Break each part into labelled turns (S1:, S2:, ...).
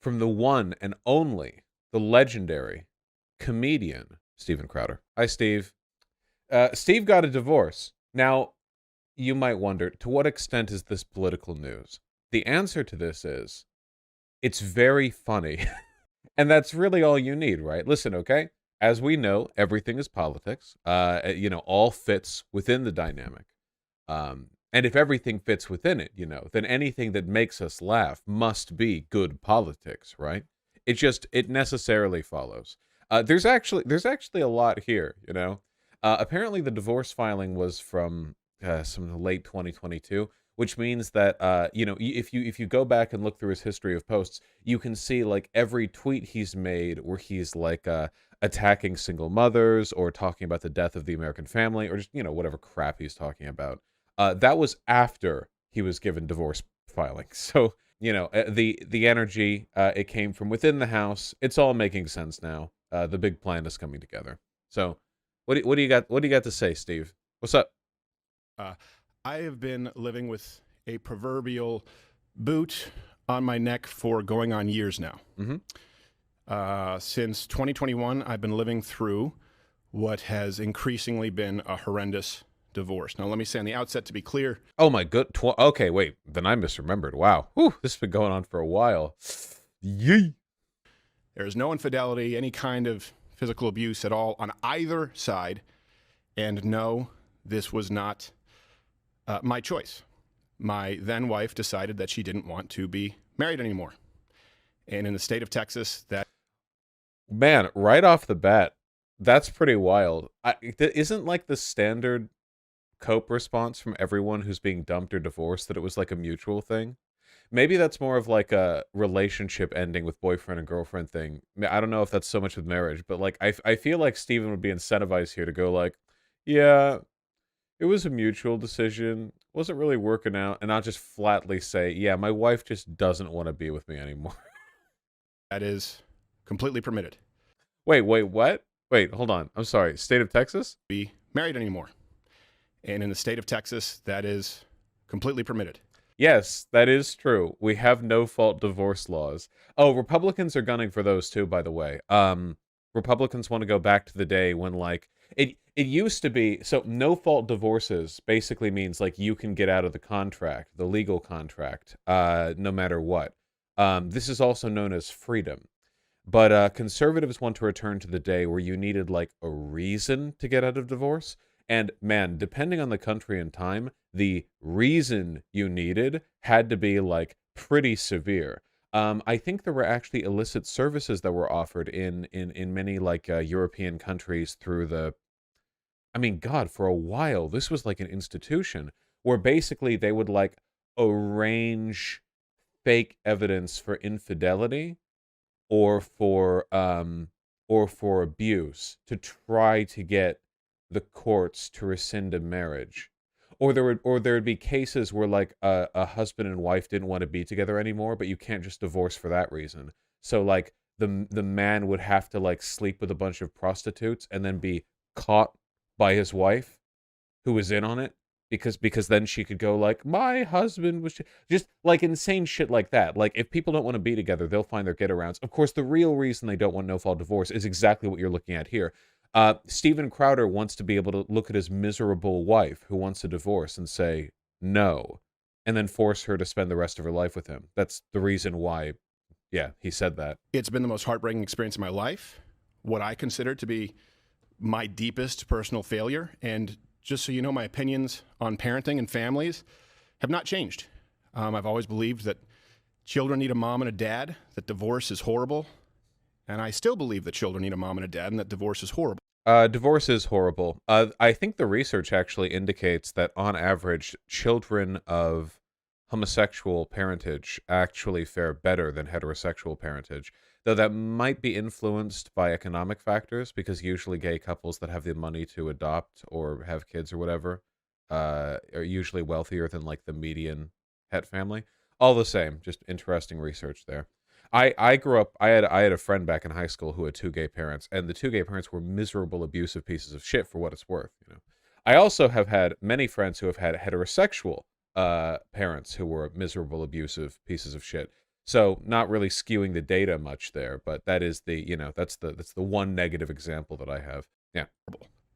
S1: From the one and only, the legendary comedian, Steven Crowder. Hi, Steve. Steve got a divorce. Now, you might wonder, to what extent is this political news? The answer to this is, it's very funny. And that's really all you need, right? Listen, okay? As we know, everything is politics. All fits within the dynamic. And if everything fits within it, then anything that makes us laugh must be good politics, right? It necessarily follows. There's actually a lot here. Apparently the divorce filing was from some late 2022, which means that if you go back and look through his history of posts, you can see like every tweet he's made where he's like attacking single mothers or talking about the death of the American family or just whatever crap he's talking about. That was after he was given divorce filing. So, the energy, it came from within the house. It's all making sense now. The big plan is coming together. So, what do you got? What do you got to say, Steve? What's up?
S2: Uh, I have been living with a proverbial boot on my neck for going on years now. Since 2021, I've been living through what has increasingly been a horrendous divorce. Now, let me say on the outset, to be clear.
S1: Oh my good. Okay, wait. Then I misremembered. Wow. Whew, this has been going on for a while. Yee.
S2: There is no infidelity, any kind of physical abuse at all on either side. And no, this was not my choice. My then wife decided that she didn't want to be married anymore. And in the state of Texas, that...
S1: Man, right off the bat, that's pretty wild. Isn't like the standard cope response from everyone who's being dumped or divorced that it was like a mutual thing? Maybe that's more of like a relationship ending with boyfriend and girlfriend thing. I don't know if that's so much with marriage, but like I feel like Steven would be incentivized here to go like, yeah, it was a mutual decision. Wasn't really working out. And I'll just flatly say, yeah, my wife just doesn't want to be with me anymore.
S2: that is completely permitted.
S1: Wait, what? Wait, hold on. I'm sorry. State of Texas?
S2: Be married anymore. And in the state of Texas, that is completely permitted.
S1: Yes, that is true. We have no-fault divorce laws. Oh, Republicans are gunning for those too, by the way. Republicans want to go back to the day when like it used to be, so no-fault divorces basically means like you can get out of the contract, the legal contract, no matter what. This is also known as freedom. But conservatives want to return to the day where you needed like a reason to get out of divorce. And man, depending on the country and time, the reason you needed had to be like pretty severe. I think there were actually illicit services that were offered in many like European countries through the, I mean, God, for a while, this was like an institution where basically they would like arrange fake evidence for infidelity or for abuse to try to get the courts to rescind a marriage. Or there'd be cases where like a husband and wife didn't want to be together anymore, but you can't just divorce for that reason. So like the man would have to like sleep with a bunch of prostitutes and then be caught by his wife who was in on it because then she could go like, my husband was just like insane shit like that. Like if people don't want to be together, they'll find their get-arounds. Of course, the real reason they don't want no-fault divorce is exactly what you're looking at here. Steven Crowder wants to be able to look at his miserable wife who wants a divorce and say no, and then force her to spend the rest of her life with him. That's the reason why, yeah, he said that.
S2: It's been the most heartbreaking experience of my life, what I consider to be my deepest personal failure. And just so you know, my opinions on parenting and families have not changed. I've always believed that children need a mom and a dad, that divorce is horrible. And I still believe that children need a mom and a dad and that divorce is horrible.
S1: Divorce is horrible. I think the research actually indicates that on average, children of homosexual parentage actually fare better than heterosexual parentage, though that might be influenced by economic factors because usually gay couples that have the money to adopt or have kids or whatever are usually wealthier than like the median het family. All the same, just interesting research there. I grew up, I had a friend back in high school who had two gay parents, and the two gay parents were miserable, abusive pieces of shit for what it's worth, I also have had many friends who have had heterosexual parents who were miserable, abusive pieces of shit. So not really skewing the data much there, but that is the, that's the one negative example that I have. Yeah.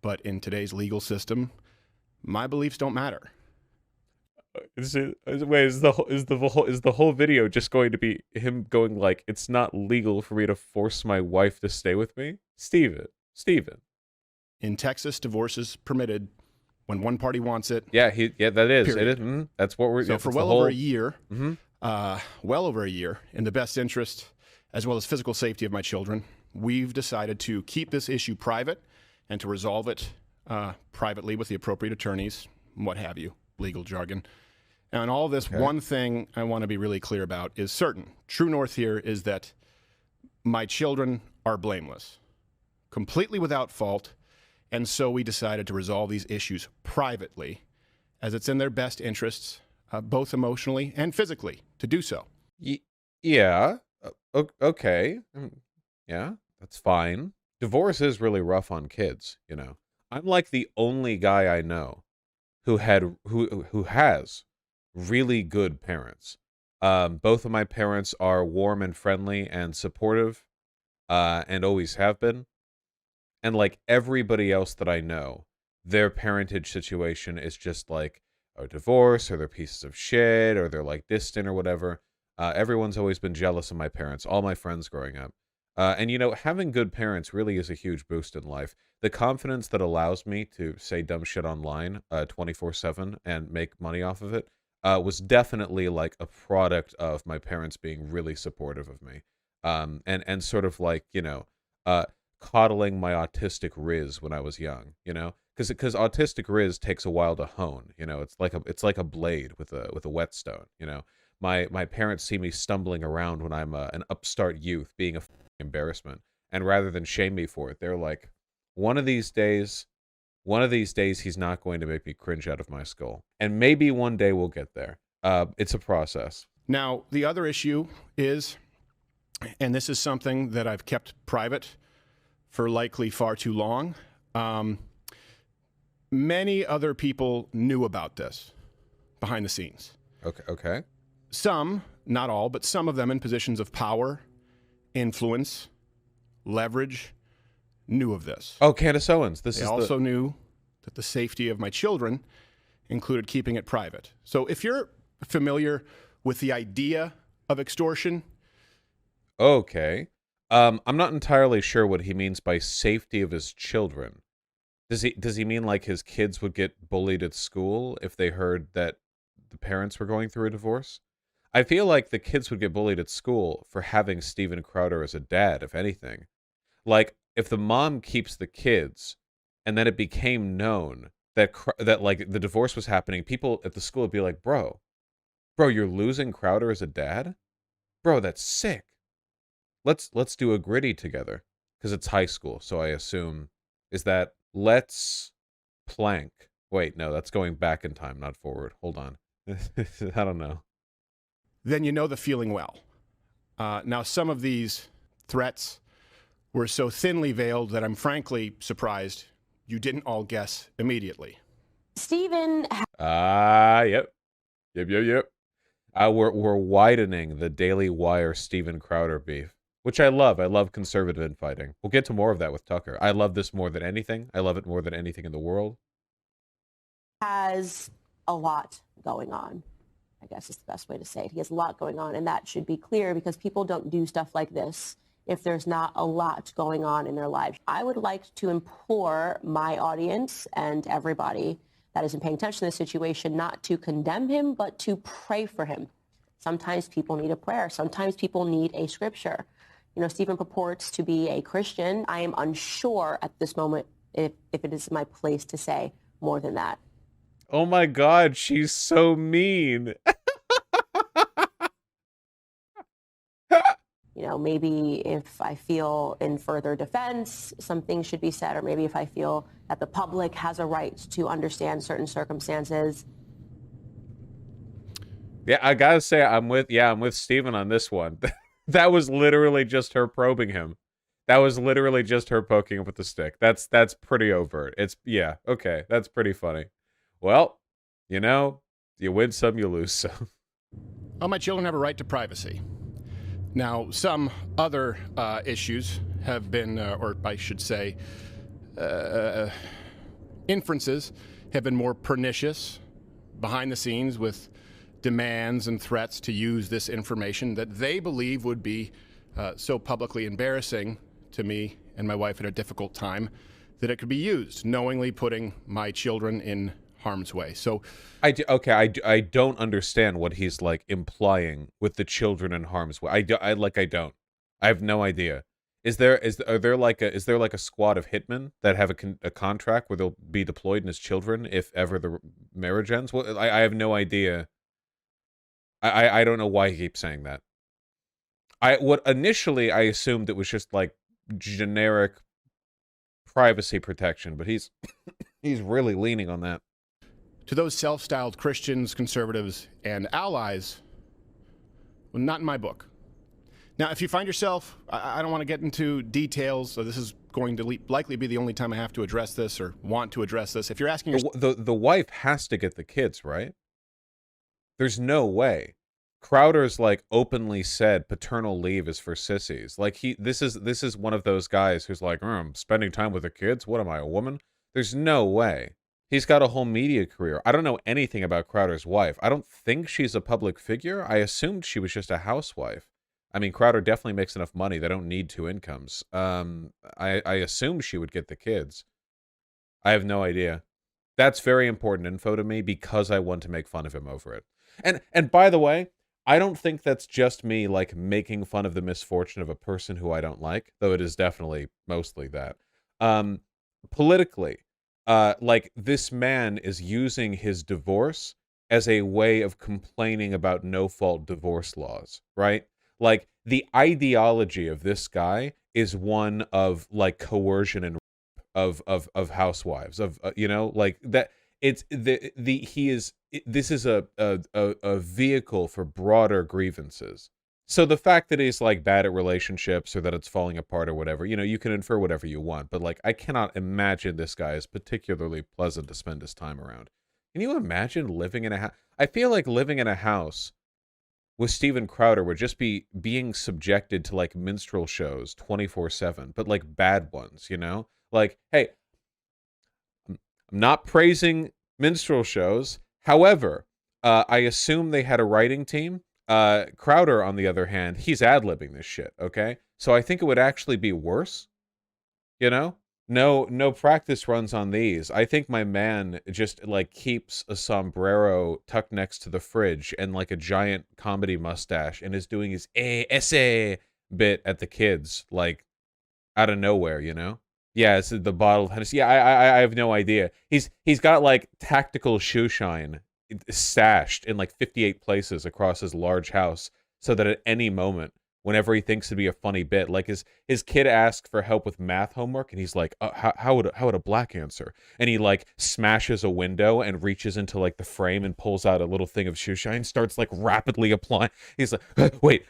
S2: But in today's legal system, my beliefs don't matter.
S1: Wait, is the whole video just going to be him going like, it's not legal for me to force my wife to stay with me? Steven.
S2: In Texas, divorce is permitted when one party wants it.
S1: Yeah, that is.
S2: Period.
S1: It is. That's what we're.
S2: So for well over a year, in the best interest as well as physical safety of my children, we've decided to keep this issue private and to resolve it privately with the appropriate attorneys, what have you, legal jargon. And all this, one thing I want to be really clear about is certain. True north here is that my children are blameless, completely without fault, and so we decided to resolve these issues privately, as it's in their best interests, both emotionally and physically, to do so.
S1: Yeah. Okay. Yeah, that's fine. Divorce is really rough on kids, you know. I'm like the only guy I know who has really good parents. Both of my parents are warm and friendly and supportive, and always have been. And like everybody else that I know, their parentage situation is just like a divorce, or they're pieces of shit, or they're like distant or whatever. Everyone's always been jealous of my parents, all my friends growing up. And having good parents really is a huge boost in life. The confidence that allows me to say dumb shit online 24/7 and make money off of it was definitely like a product of my parents being really supportive of me. And sort of like, coddling my autistic Riz when I was young, because autistic Riz takes a while to hone. It's like a blade with a whetstone. My parents see me stumbling around when I'm an upstart youth, being a embarrassment, and rather than shame me for it, they're like, one of these days he's not going to make me cringe out of my skull, and maybe one day we'll get there. It's a process.
S2: Now, the other issue is, and this is something that I've kept private for likely far too long. Many other people knew about this behind the scenes.
S1: Okay.
S2: Some, not all, but some of them in positions of power, influence, leverage, knew of this.
S1: Oh, Candace Owens.
S2: They also knew that the safety of my children included keeping it private. So if you're familiar with the idea of extortion.
S1: Okay. I'm not entirely sure what he means by safety of his children. Does he mean like his kids would get bullied at school if they heard that the parents were going through a divorce? I feel like the kids would get bullied at school for having Steven Crowder as a dad, if anything. Like, if the mom keeps the kids and then it became known that like the divorce was happening, people at the school would be like, bro, you're losing Crowder as a dad? Bro, that's sick. Let's do a gritty together, because it's high school, so I assume is that let's plank. Wait, no, that's going back in time, not forward. Hold on. I don't know.
S2: Then you know the feeling well. Now, some of these threats were so thinly veiled that I'm frankly surprised you didn't all guess immediately.
S3: Steven.
S1: Yep. We're widening the Daily Wire Steven Crowder beef, which I love. I love conservative infighting. We'll get to more of that with Tucker. I love this more than anything. I love it more than anything in the world.
S3: Has a lot going on, I guess is the best way to say it. He has a lot going on, and that should be clear, because people don't do stuff like this if there's not a lot going on in their lives. I would like to implore my audience and everybody that isn't paying attention to this situation not to condemn him, but to pray for him. Sometimes people need a prayer. Sometimes people need a scripture. Steven purports to be a Christian. I am unsure at this moment if it is my place to say more than that.
S1: Oh my God, she's so mean.
S3: Maybe if I feel in further defense, some things should be said, or maybe if I feel that the public has a right to understand certain circumstances.
S1: Yeah, I gotta say, I'm with Steven on this one. That was literally just her probing him. That was literally just her poking him with the stick. That's pretty overt. Okay, that's pretty funny. Well, You win some, you lose some.
S2: Well, my children have a right to privacy. Now, some other issues have been, or I should say, inferences have been more pernicious behind the scenes with demands and threats to use this information that they believe would be so publicly embarrassing to me and my wife at a difficult time that it could be used, knowingly putting my children in harm's way. So
S1: I don't understand what he's like implying with the children in harm's way. I don't. I have no idea. Is there like a squad of hitmen that have a contract where they'll be deployed in as children if ever the marriage ends? Well, I have no idea. I don't know why he keeps saying that. Initially I assumed it was just like generic privacy protection, but he's he's really leaning on that.
S2: to those self-styled Christians, conservatives, and allies, well, not in my book. Now, if you find yourself, I don't want to get into details, so this is going to likely be the only time I have to address this or want to address this. If you're asking yourself,
S1: the wife has to get the kids, right? There's no way. Crowder's like openly said paternal leave is for sissies. Like this is one of those guys who's like, I'm spending time with the kids. What am I, a woman? There's no way. He's got a whole media career. I don't know anything about Crowder's wife. I don't think she's a public figure. I assumed she was just a housewife. I mean, Crowder definitely makes enough money. They don't need two incomes. I assumed she would get the kids. I have no idea. That's very important info to me because I want to make fun of him over it. And by the way, I don't think that's just me like making fun of the misfortune of a person who I don't like, though it is definitely mostly that. Politically, like this man is using his divorce as a way of complaining about no-fault divorce laws, right? Like the ideology of this guy is one of like coercion and of housewives of like that. It's this is a vehicle for broader grievances. So the fact that he's like bad at relationships or that it's falling apart or whatever, you can infer whatever you want, but like I cannot imagine this guy is particularly pleasant to spend his time around. Can you imagine living in a house? I feel like living in a house with Steven Crowder would just be being subjected to like minstrel shows 24/7, but like bad ones, Like, hey, I'm not praising minstrel shows. However, I assume they had a writing team. Crowder, on the other hand, he's ad-libbing this shit, okay? So I think it would actually be worse, No practice runs on these. I think my man just like keeps a sombrero tucked next to the fridge and like a giant comedy mustache and is doing his essay bit at the kids like out of nowhere, Yeah, it's the bottle of Hennessy. Yeah, I have no idea. He's got like tactical shoe shine stashed in like 58 places across his large house so that at any moment, whenever he thinks it'd be a funny bit, like his kid asks for help with math homework and he's like, how would a black answer? And he like smashes a window and reaches into like the frame and pulls out a little thing of shoe shine, starts like rapidly applying. He's like, wait.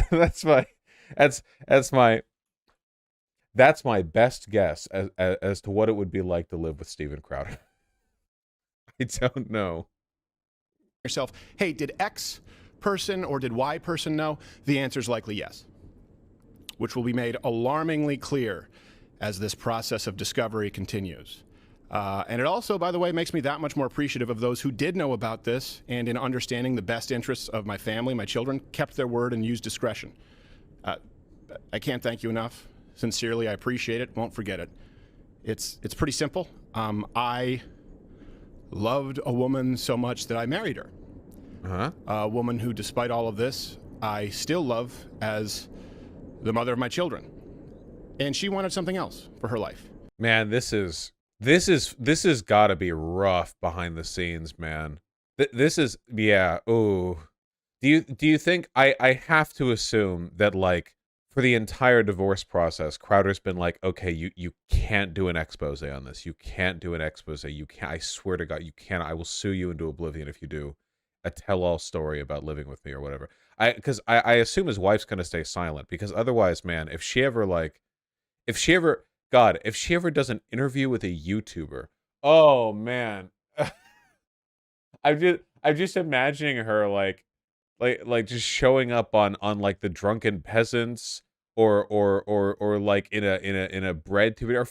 S1: that's my best guess as to what it would be like to live with Steven Crowder. I don't know.
S2: Yourself, hey, did X person or did Y person know? The answer is likely yes, which will be made alarmingly clear as this process of discovery continues. And it also, by the way, makes me that much more appreciative of those who did know about this and in understanding the best interests of my family, my children, kept their word and used discretion. I can't thank you enough. Sincerely, I appreciate it. Won't forget it. It's pretty simple. I loved a woman so much that I married her.
S1: Uh-huh.
S2: A woman who, despite all of this, I still love as the mother of my children. And she wanted something else for her life.
S1: Man, this has got to be rough behind the scenes, man. This is, yeah. Oh, do you think I have to assume that like for the entire divorce process, Crowder's been like, okay, you can't do an expose on this. You can't do an expose. You can't. I swear to God, you can't. I will sue you into oblivion if you do a tell-all story about living with me or whatever. Because I assume his wife's gonna stay silent because otherwise, man, if she ever does an interview with a YouTuber, oh man, I'm just imagining her like just showing up on like the drunken peasants or like in a bread tube or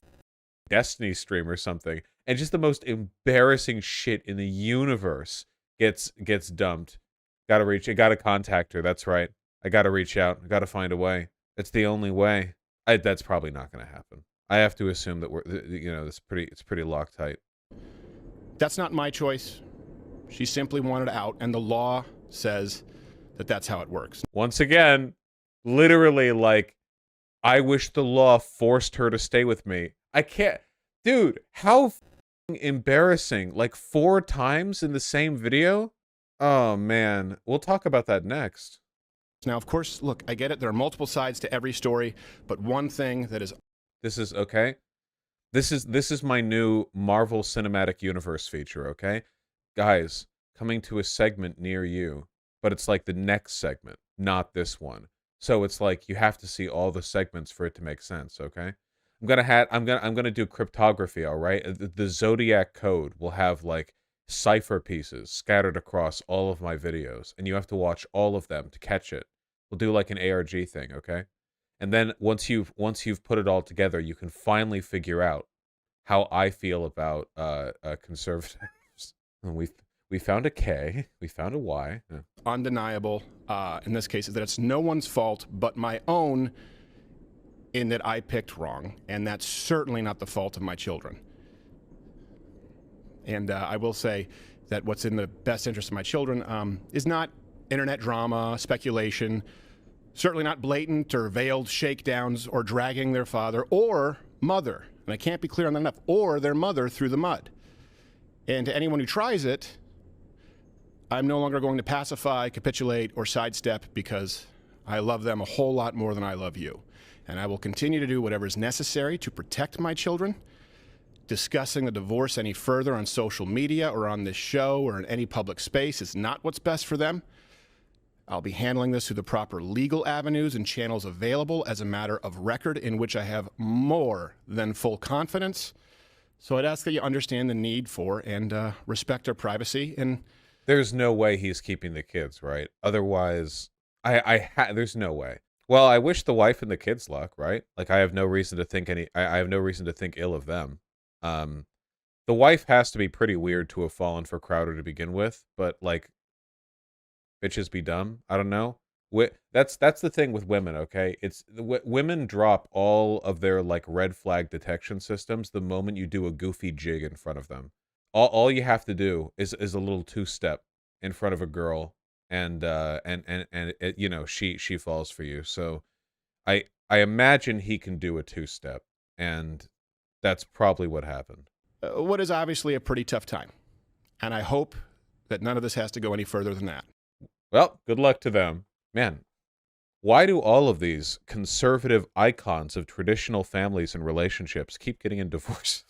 S1: Destiny stream or something, and just the most embarrassing shit in the universe gets dumped. Gotta contact her. That's right. I gotta reach out. I gotta find a way. It's the only way. That's probably not gonna happen. I have to assume that it's pretty Loctite.
S2: That's not my choice. She simply wanted out, and the law says that that's how it works.
S1: Once again, literally, like, I wish the law forced her to stay with me. I can't, dude. How embarrassing! Like 4 times in the same video. Oh man, we'll talk about that next.
S2: Now, of course, look, I get it. There are multiple sides to every story, but one thing that is
S1: This is okay. This is my new Marvel Cinematic Universe feature, okay? Guys, coming to a segment near you, but it's like the next segment, not this one. So it's like you have to see all the segments for it to make sense, okay? I'm gonna do cryptography, all right? The Zodiac code will have like cipher pieces scattered across all of my videos, and you have to watch all of them to catch it. We'll do like an ARG thing, okay? And then once you've put it all together, you can finally figure out how I feel about conservatives. And we found a K, we found a Y. Yeah.
S2: undeniable in this case is that it's no one's fault but my own in that I picked wrong, and that's certainly not the fault of my children. And I will say that what's in the best interest of my children is not internet drama, speculation, certainly not blatant or veiled shakedowns or dragging their father or mother, and I can't be clear on that enough, or their mother through the mud. And to anyone who tries it, I'm no longer going to pacify, capitulate, or sidestep because I love them a whole lot more than I love you. And I will continue to do whatever is necessary to protect my children. Discussing the divorce any further on social media or on this show or in any public space is not what's best for them. I'll be handling this through the proper legal avenues and channels available as a matter of record in which I have more than full confidence. So I'd ask that you understand the need for and respect our privacy. And
S1: there's no way he's keeping the kids, right? Otherwise, there's no way. Well, I wish the wife and the kids luck, right? Like I have no reason to think I have no reason to think ill of them. The wife has to be pretty weird to have fallen for Crowder to begin with, but like, bitches be dumb. I don't know. That's the thing with women, okay? It's women drop all of their like red flag detection systems the moment you do a goofy jig in front of them. All you have to do is a little 2-step in front of a girl, and it, you know, she falls for you. So I imagine he can do a 2-step, and that's probably what happened.
S2: What is obviously a pretty tough time. And I hope that none of this has to go any further than that.
S1: Well, good luck to them. Man, why do all of these conservative icons of traditional families and relationships keep getting in divorces?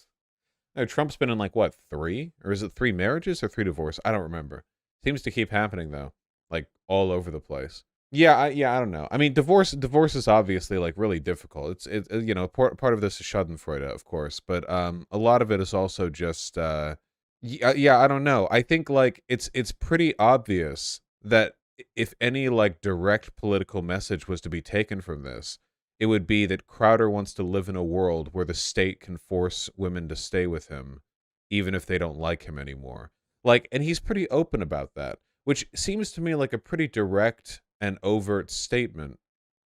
S1: No, Trump's been in like, what, 3? Or is it 3 marriages or 3 divorces? I don't remember. Seems to keep happening, though. Like, all over the place. Yeah, I don't know. I mean, divorce is obviously like really difficult. It's you know, part of this is Schadenfreude, of course, but a lot of it is also just yeah, I don't know. I think like it's pretty obvious that if any like direct political message was to be taken from this, it would be that Crowder wants to live in a world where the state can force women to stay with him even if they don't like him anymore. Like, and he's pretty open about that, which seems to me like a pretty direct and overt statement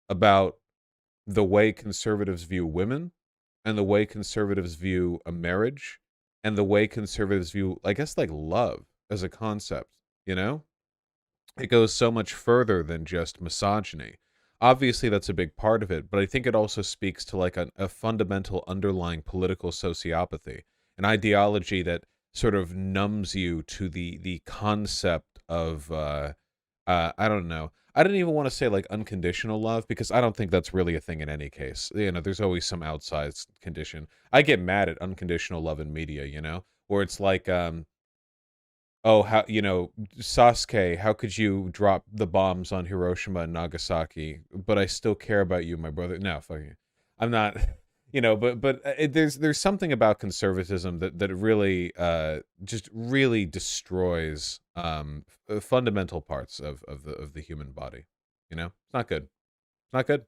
S1: about the way conservatives view women and the way conservatives view a marriage and the way conservatives view, I guess, like love as a concept, you know? It goes so much further than just misogyny. Obviously, that's a big part of it, but I think it also speaks to like a fundamental underlying political sociopathy, an ideology that sort of numbs you to the concept of, I don't know. I didn't even want to say like unconditional love because I don't think that's really a thing in any case. You know, there's always some outsized condition. I get mad at unconditional love in media, you know, where it's like, oh, how, you know, Sasuke, how could you drop the bombs on Hiroshima and Nagasaki, but I still care about you, my brother? No, fuck you. I'm not, you know, but there's something about conservatism that really just really destroys fundamental parts of the human body. You know, it's not good. It's not good.